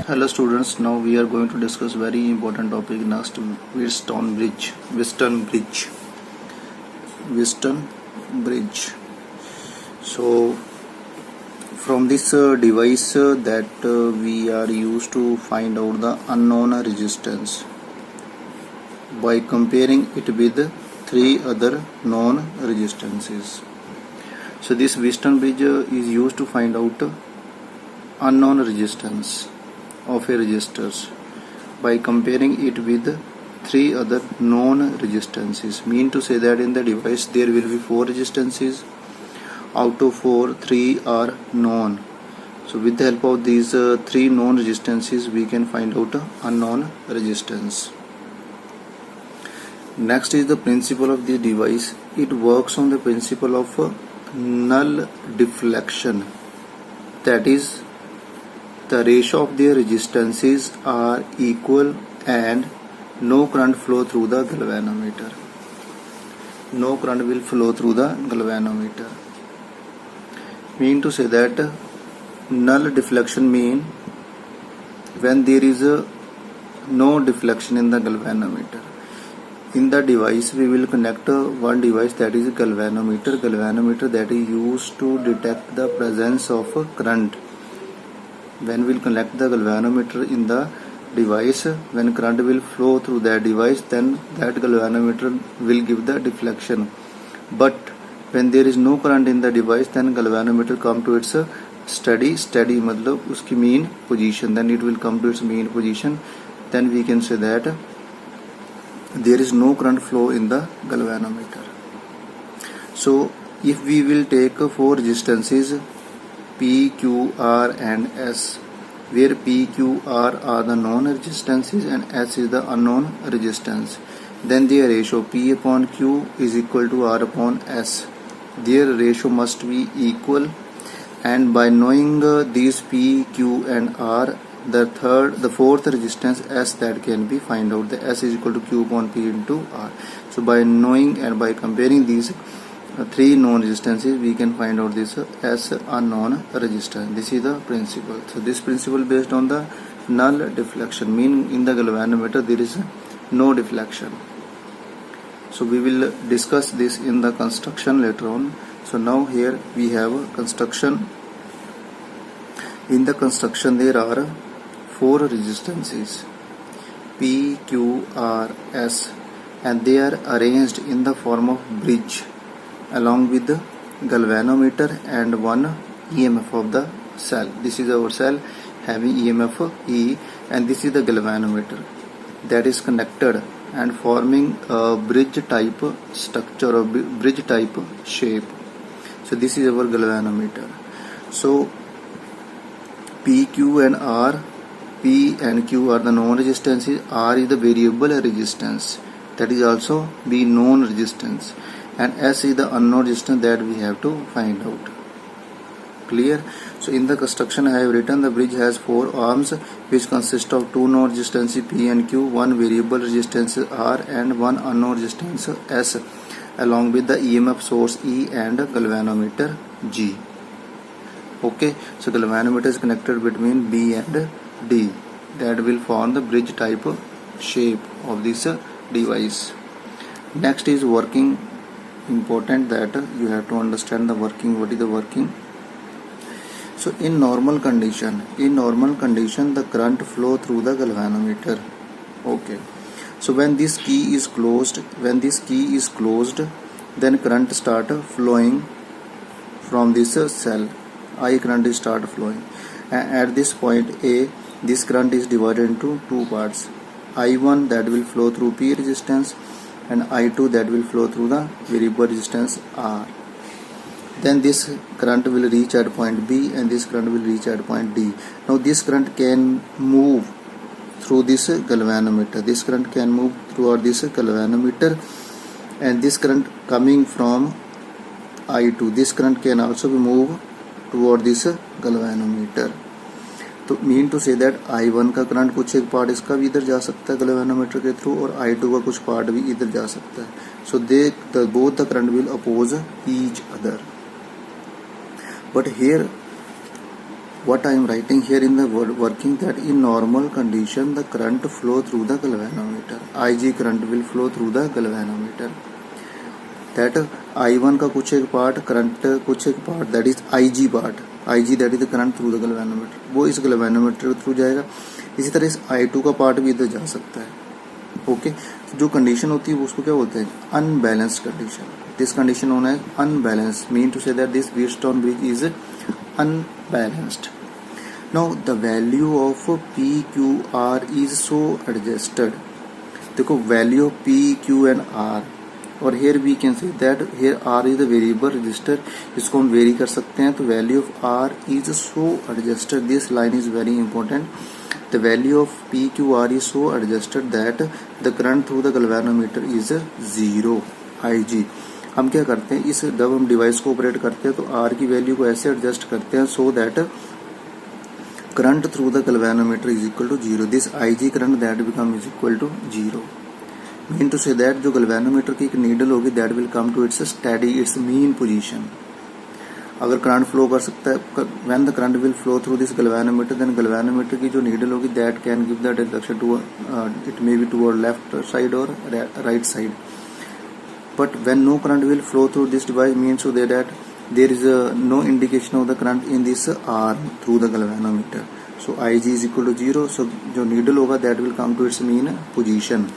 Hello students, now we are going to discuss very important topic next, Wheatstone Bridge. Wheatstone Bridge. So from this device that we are used to find out the unknown resistance by comparing it with three other known resistances. So this Wheatstone Bridge is used to find out unknown resistance of a resistors by comparing it with three other known resistances. Mean to say that in the device there will be four resistances. Out of four, three are known. So with the help of these three known resistances, we can find out unknown resistance. Next is the principle of the device. It works on the principle of null deflection. That is, the ratio of their resistances are equal and no current flow through the galvanometer. No current will flow through the galvanometer. Mean to say that null deflection mean when there is no deflection in the galvanometer. In the device we will connect one device, that is galvanometer that is used to detect the presence of current. When we will connect the galvanometer in the device, when current will flow through that device, then that galvanometer will give the deflection. But when there is no current in the device, then galvanometer come to its steady मतलब उसकी mean position, then it will come to its mean position. Then we can say that there is no current flow in the galvanometer. So if we will take four resistances P, Q, R and S, where P, Q, R are the known resistances and S is the unknown resistance, then their ratio P upon Q is equal to R upon S. Their ratio must be equal, and by knowing these P, Q and R, the fourth resistance S that can be find out. The S is equal to Q upon P into R. So by knowing and by comparing these three known resistances, we can find out this as unknown resistance. This is the principle. So this principle based on the null deflection, mean in the galvanometer there is no deflection. So we will discuss this in the construction later on. So now here we have a construction. In the construction there are four resistances P, Q, R, S, and they are arranged in the form of bridge along with the galvanometer and one EMF of the cell. This is our cell having EMF E, and this is the galvanometer that is connected and forming a bridge type structure or bridge type shape. So this is our galvanometer. So P, Q and R, P and Q are the known resistances. R is the variable resistance, that is also the known resistance, and S is the unknown resistance that we have to find out. Clear? So in the construction I have written the bridge has four arms which consist of two known resistances P and Q, one variable resistance R and one unknown resistance S, along with the EMF source E and galvanometer G. Okay, so galvanometer is connected between B and D, that will form the bridge type shape of this device. Next is working. Important that you have to understand the working. What is the working? So in normal condition the current flow through the galvanometer. Okay, so when this key is closed, then current start flowing from this cell. I current start flowing, and at this point A, this current is divided into two parts. I1 that will flow through P resistance, and I2 that will flow through the variable resistance R. Then this current will reach at point B and this current will reach at point D. Now this current can move through this galvanometer. This current can move throughout this galvanometer, and this current coming from I2, this current can also be moved toward this galvanometer. तो mean to say that I1 का current कुछ एक part इसका भी इधर जा सकता है galvanometer के थ्रू, और I2 का कुछ पार्ट भी इधर जा सकता है. So both the current will oppose each other. But here what I am writing here in the working, that in normal condition the current flow through the galvanometer, Ig current will flow through the galvanometer, that I1 का कुछ एक part, current कुछ एक part, that is Ig part, Ig that is the current through the galvanometer, वो इस galvanometer के through जाएगा। इसी तरह इस I2 का पार्ट भी इधर जा सकता है। ओके, जो कंडीशन होती है उसको क्या बोलते हैं, unbalanced condition. This condition known as unbalanced, mean to say that this Wheatstone bridge is unbalanced. Now the value of PQR is so adjusted. देखो value of PQ and R, और here we can say that here R is the variable resistor, इसको हम very कर सकते हैं। तो value of R is so adjusted, this line is very important. The value of PQR is so adjusted that the current through the galvanometer is 0 Ig. हम क्या करते हैं, इस जब हम डिवाइस को ऑपरेट करते हैं तो आर की वैल्यू को ऐसे एडजस्ट करते हैं so that current through the galvanometer is equal to 0, this Ig current that become is equal to 0, mean to say that जो गैल्वेनोमीटर की एक नीडल होगी that will come to its steady, its mean position. अगर current flow कर सकता है, when the current will flow through this galvanometer, then galvanometer की जो नीडल होगी that can give the direction to it may be toward left side और right side. But when no current will flow through this device, means so that there is no indication of the current in this arm through the galvanometer. So Ig is equal to 0. So जो needle होगा that will come to its mean position.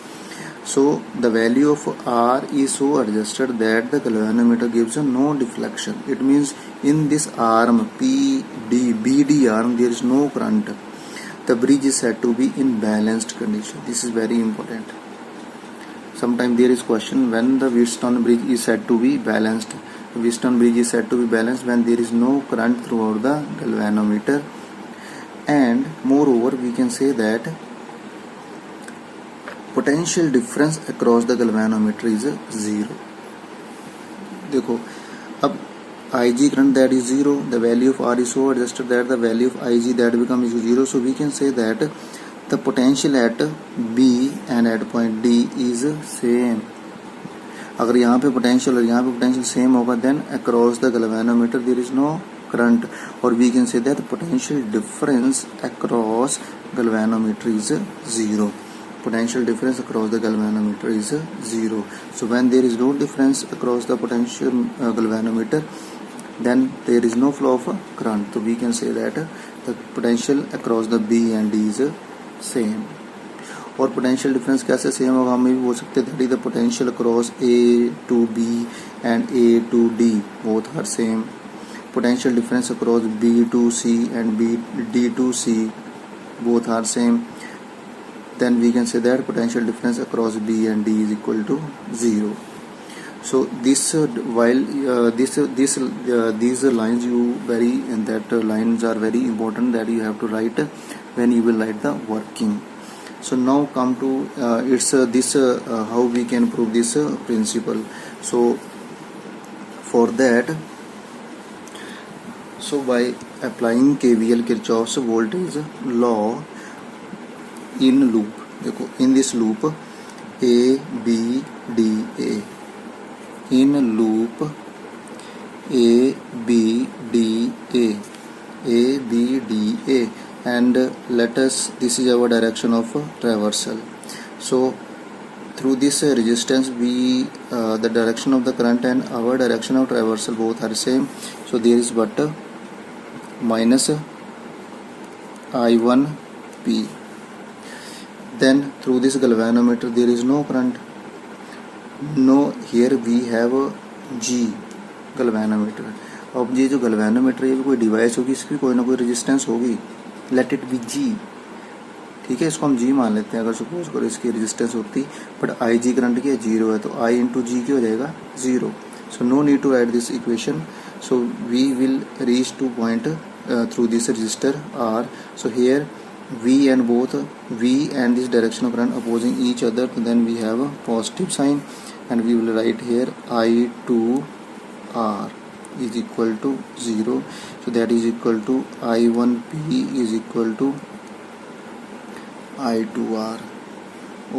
So the value of R is so adjusted that the galvanometer gives no deflection. It means in this arm BD arm there is no current. The bridge is said to be in balanced condition. This is very important. Sometimes there is question when the Wheatstone bridge is said to be balanced. The Wheatstone bridge is said to be balanced when there is no current throughout the galvanometer, and moreover we can say that potential difference across the galvanometer is 0. देखो अब Ig current that is 0, the value of R is so adjusted that the value of Ig that becomes 0. So we can say that the potential at B and at point D is same. अगर यहाँ पे potential और यहाँ पे potential same होगा then across the galvanometer there is no current, और we can say that potential difference across galvanometer is 0. Potential difference across the galvanometer is 0. So when there is no difference across the potential galvanometer, then there is no flow of current. So we can say that the potential across the B and D is same. और potential difference कैसे same होगा, हम भी बोल सकते हैं that is the potential across A to B and A to D both are same. Potential difference across B to C and D to C both are same. Then we can say that potential difference across B and D is equal to 0. So this while these lines you very, and that lines are very important that you have to write when you will write the working. So now come to how we can prove this principle. So for that, so by applying KVL, Kirchhoff's voltage law in loop, देखो in this loop A B D A, in loop A B D A, and let us, this is our direction of traversal. So through this resistance we the direction of the current and our direction of traversal both are same. So there is but minus I1P. Then through this galvanometer there is no current. No, here we have G galvanometer. अब ये जो galvanometer है कोई device होगी, इसकी कोई ना कोई रेजिस्टेंस होगी, लेट इट बी G, ठीक है, इसको हम G मान लेते हैं अगर सपोज करो इसकी रेजिस्टेंस होती, बट Ig करंट की 0 है तो I इंटू G क्या हो जाएगा 0. So no need to write this equation. So we will reach to point through this resistor R. So here V and both V and this direction of current opposing each other, then we have a positive sign and we will write here I2R is equal to 0. So that is equal to I1P is equal to I2R.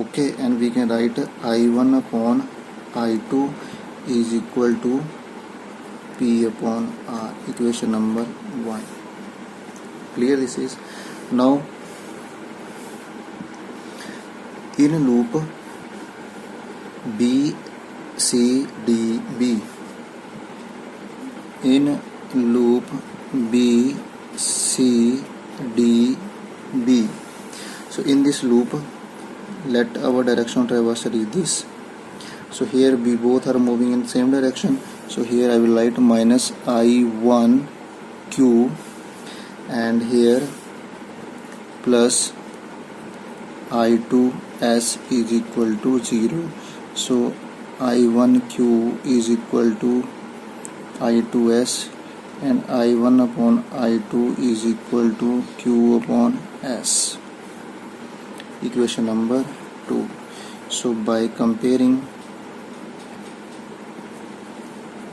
Okay, and we can write I1 upon I2 is equal to P upon R, equation number 1. Clear this is. Now in loop B C D B, in loop B C D B, so in this loop let our direction of traversal is this. So here we both are moving in same direction, so here I will write minus I1 Q and here plus I2 S is equal to 0. So I1Q is equal to I2S and I1 upon I2 is equal to Q upon S. Equation number 2. So by comparing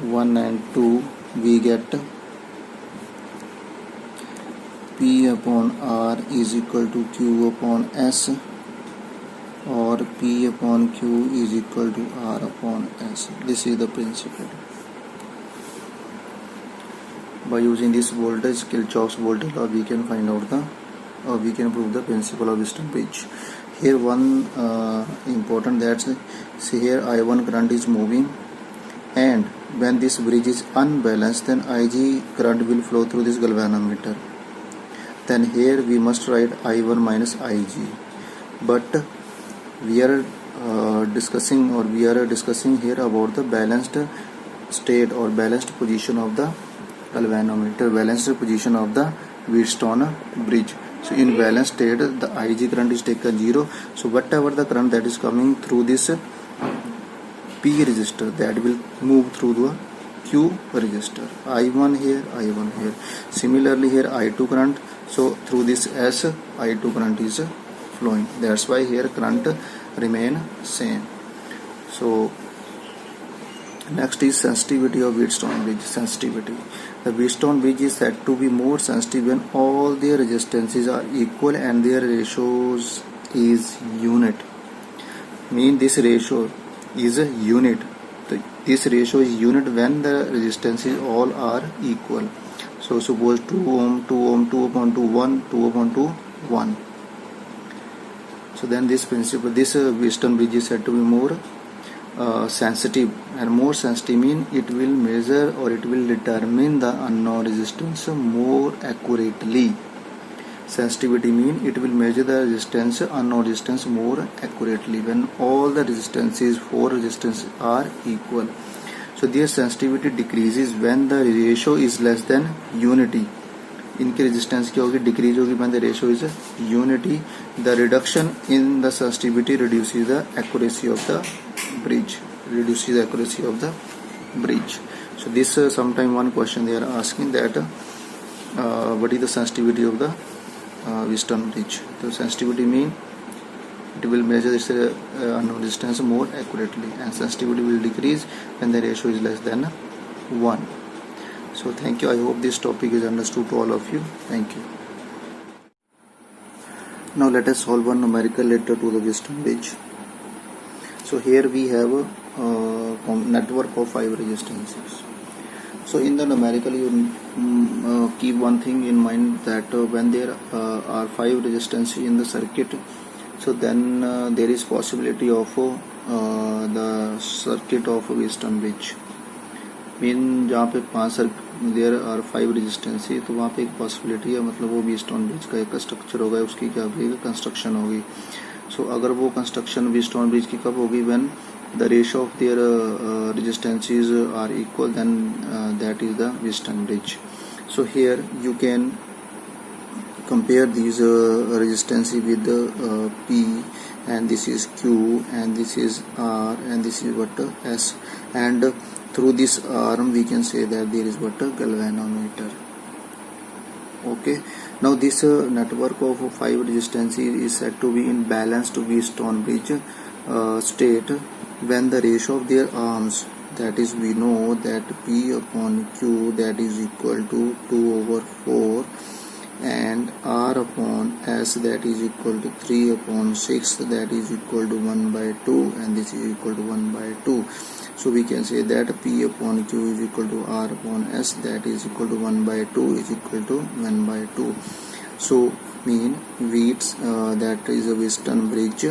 1 and 2 we get P upon R is equal to Q upon S, or P upon Q is equal to R upon S. This is the principle. By using this voltage, Kirchhoff's voltage law, we can find out we can prove the principle of Wheatstone bridge. Here one important, that's see here I1 current is moving, and when this bridge is unbalanced, then Ig current will flow through this galvanometer. Then here we must write I1 minus Ig, but we are discussing here about the balanced state or balanced position of the galvanometer, balanced position of the Wheatstone bridge. So in balanced state the Ig current is taken 0, so whatever the current that is coming through this P resistor, that will move through the Q resistor. I1 here, I1 here. Similarly here I2 current, so through this S I2 current is flowing. That's why here current remain same. So next is sensitivity of Wheatstone bridge. Sensitivity. The Wheatstone bridge is said to be more sensitive when all their resistances are equal and their ratios is unit. Mean this ratio is a unit. This ratio is unit when the resistances all are equal. So suppose 2 ohm, 2 ohm, 2 upon 2, 1, 2 upon 2, 1. So then this principle, this Wheatstone bridge is said to be more sensitive, and more sensitive mean it will measure or it will determine the unknown resistance more accurately. Sensitivity mean it will measure the resistance, unknown resistance more accurately when all the resistances, 4 resistances are equal. So their sensitivity decreases when the ratio is less than unity. इनकी resistance क्या होगी, decrease होगी when the ratio is unity. The reduction in the sensitivity reduces the accuracy of the bridge. So this sometime one question they are asking that what is the sensitivity of the Wheatstone bridge. So sensitivity mean it will measure this unknown resistance more accurately, and sensitivity will decrease when the ratio is less than 1. So thank you. I hope this topic is understood to all of you. Thank you. Now let us solve one numerical letter to the Wheatstone bridge. So here we have a network of 5 resistances. So in the numerical you keep one thing in mind, that when there are 5 resistances in the circuit, so then there is possibility of the circuit of Wheatstone bridge. Mean जहाँ पे 5 there are 5 resistance है, तो वहाँ पे एक possibility है, मतलब वो Wheatstone ब्रिज का एक स्ट्रक्चर होगा, उसकी क्या होगी, कंस्ट्रक्शन होगी. सो अगर वो कंस्ट्रक्शन Wheatstone ब्रिज की कब होगी, when the ratio of their resistances are equal, then that is the Wheatstone bridge. So here you can compare these resistance with P, and this is Q, and this is R, and this is what S, and through this arm we can say that there is what galvanometer. Okay, now this network of 5 resistances is said to be in balanced Wheatstone bridge state when the ratio of their arms, that is we know that P upon Q that is equal to 2/4, and R upon S that is equal to 3/6, that is equal to 1/2, and this is equal to 1/2. So we can say that P upon Q is equal to R upon S, that is equal to 1/2 is equal to 1/2. So mean Wheats, that is a Wheatstone bridge,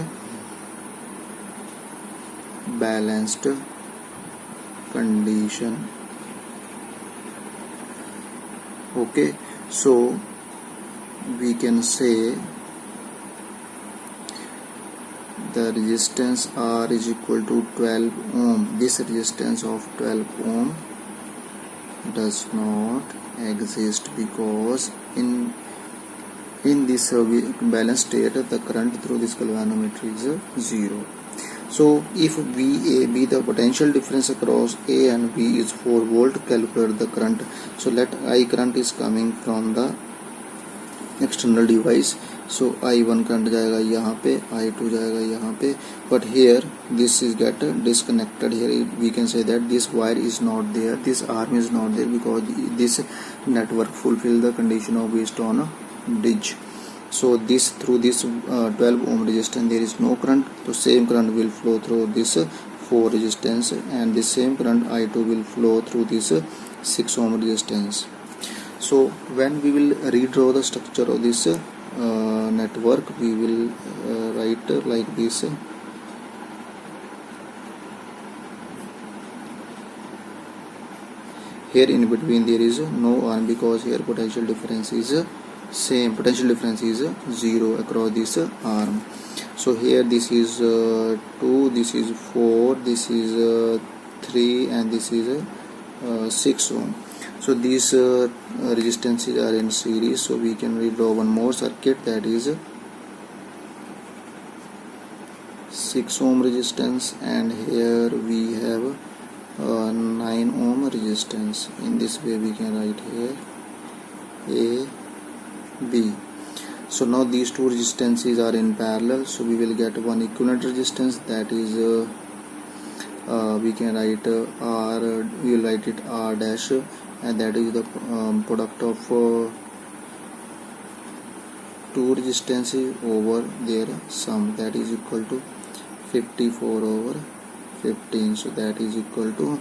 balanced condition. Okay, so we can say the resistance R is equal to 12 ohm. This resistance of 12 ohm does not exist because in this balanced state the current through this galvanometer is 0. So if VAB, the potential difference across A and B is 4 volt, calculate the current. So let I current is coming from the external device. So I1 current जाएगा यहाँ पे, I2 जाएगा यहाँ पे, but here this is get disconnected. Here we can say that this wire is not there, this arm is not there because this network fulfill the condition of Wheatstone bridge. So this through this 12 ohm resistance there is no current, so same current will flow through this 4 resistance, and the same current I2 will flow through this 6 ohm resistance. So when we will redraw the structure of this network, we will write like this. Here in between there is no arm because here potential difference is same, potential difference is 0 across this arm. So here this is 2, this is 4, this is 3, and this is 6 ohm. So these resistances are in series, so we can redraw one more circuit, that is 6 ohm resistance, and here we have 9 ohm resistance. In this way we can write here A, B. So now these two resistances are in parallel, so we will get one equivalent resistance, that is we can write R, we will write it R dash, and that is the product of two resistances over their sum, that is equal to 54 over 15, so that is equal to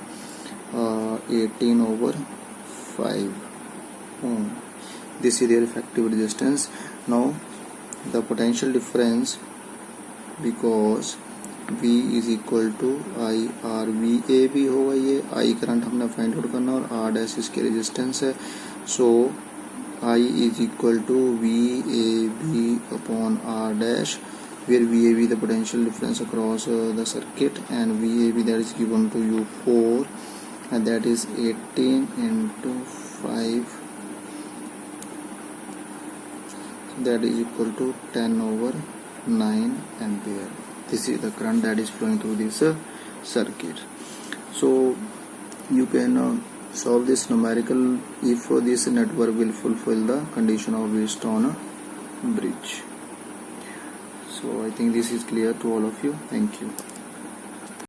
18 over 5 ohm. This is their effective resistance. Now the potential difference, because V is equal to I R, VAB होगा, ये I current हमने find out करना और R dash इसके resistance है. सो I is equal to VAB upon R dash, where VAB the potential difference across the circuit, and VAB that is given to you 4, and that is 18 into 5, that is equal to 10 over 9 ampere. This is the current that is flowing through this circuit. So you can solve this numerical if this network will fulfill the condition of Wheatstone bridge. So I think this is clear to all of you. Thank you.